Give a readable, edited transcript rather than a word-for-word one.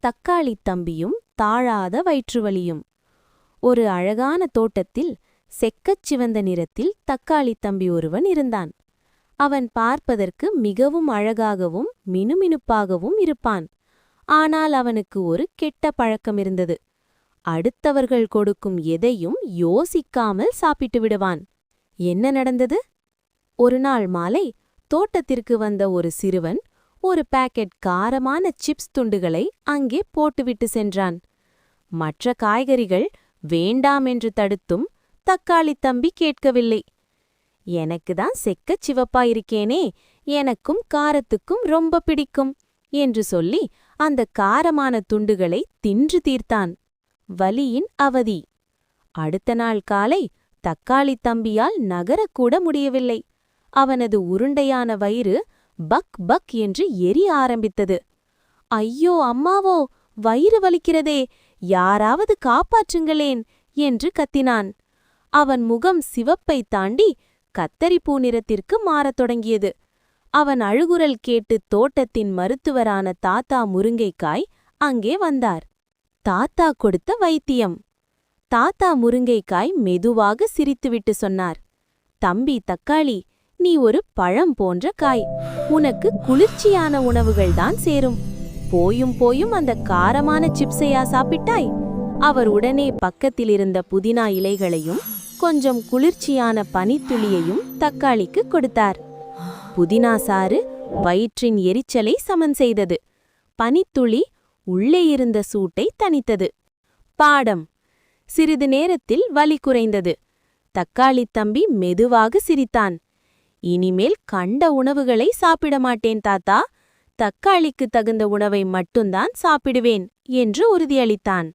தக்காளித் தம்பியும் தாழாத வயிற்றுவலியும். ஒரு அழகான தோட்டத்தில் செக்கச் சிவந்த நிறத்தில் தக்காளித் தம்பி ஒருவன் இருந்தான். அவன் பார்ப்பதற்கு மிகவும் அழகாகவும் மினுமினுப்பாகவும் இருப்பான். ஆனால் அவனுக்கு ஒரு கெட்ட பழக்கம் இருந்தது. அடுத்தவர்கள் கொடுக்கும் எதையும் யோசிக்காமல் சாப்பிட்டு விடுவான். என்ன நடந்தது? ஒருநாள் மாலை தோட்டத்திற்கு வந்த ஒரு சிறுவன் ஒரு பாக்கெட் காரமான சிப்ஸ் துண்டுகளை அங்கே போட்டுவிட்டு சென்றான். மற்ற காய்கறிகள் வேண்டாம் என்று தடுத்தும் தக்காளித் தம்பி கேட்கவில்லை. எனக்குதான் செக்கச் சிவப்பாயிருக்கேனே, எனக்கும் காரத்துக்கும் ரொம்ப பிடிக்கும் என்று சொல்லி அந்த காரமான துண்டுகளை தின்று தீர்த்தான். வலியின் அவதி. அடுத்த நாள் காலை தக்காளித் தம்பியால் நகரக்கூட முடியவில்லை. அவனது உருண்டையான வயிறு பக் பக் என்று எரிய ஆரம்பித்தது. ஐயோ அம்மாவோ, வயிறு வலிக்கிறதே, யாராவது காப்பாற்றுங்களேன் என்று கத்தினான். அவன் முகம் சிவப்பை தாண்டி கத்தரிப்பூ நிறத்திற்கு மாறத் தொடங்கியது. அவன் அழுகுரல் கேட்டு தோட்டத்தின் மருத்துவரான தாத்தா முருங்கைக்காய் அங்கே வந்தார். தாத்தா கொடுத்த வைத்தியம். தாத்தா முருங்கைக்காய் மெதுவாக சிரித்துவிட்டு சொன்னார், தம்பி தக்காளி, நீ ஒரு பழம் போன்ற காய். உனக்கு குளிர்ச்சியான உணவுகள்தான் சேரும். போயும் போயும் அந்த காரமான சிப்ஸையா சாப்பிட்டாய்? அவர் உடனே பக்கத்திலிருந்த புதினா இலைகளையும் கொஞ்சம் குளிர்ச்சியான பனித்துளியையும் தக்காளிக்கு கொடுத்தார். புதினா சாறு வயிற்றின் எரிச்சலை சமன் செய்தது. பனித்துளி உள்ளே இருந்த சூட்டை தணித்தது. பாடம். சிறிது நேரத்தில் வலி குறைந்தது. தக்காளித் தம்பி மெதுவாக சிரித்தான். இனிமேல் கண்ட உணவுகளை சாப்பிட மாட்டேன் தாத்தா, தக்காளிக்கு தகுந்த உணவை மட்டும்தான் சாப்பிடுவேன் என்று உறுதியளித்தான்.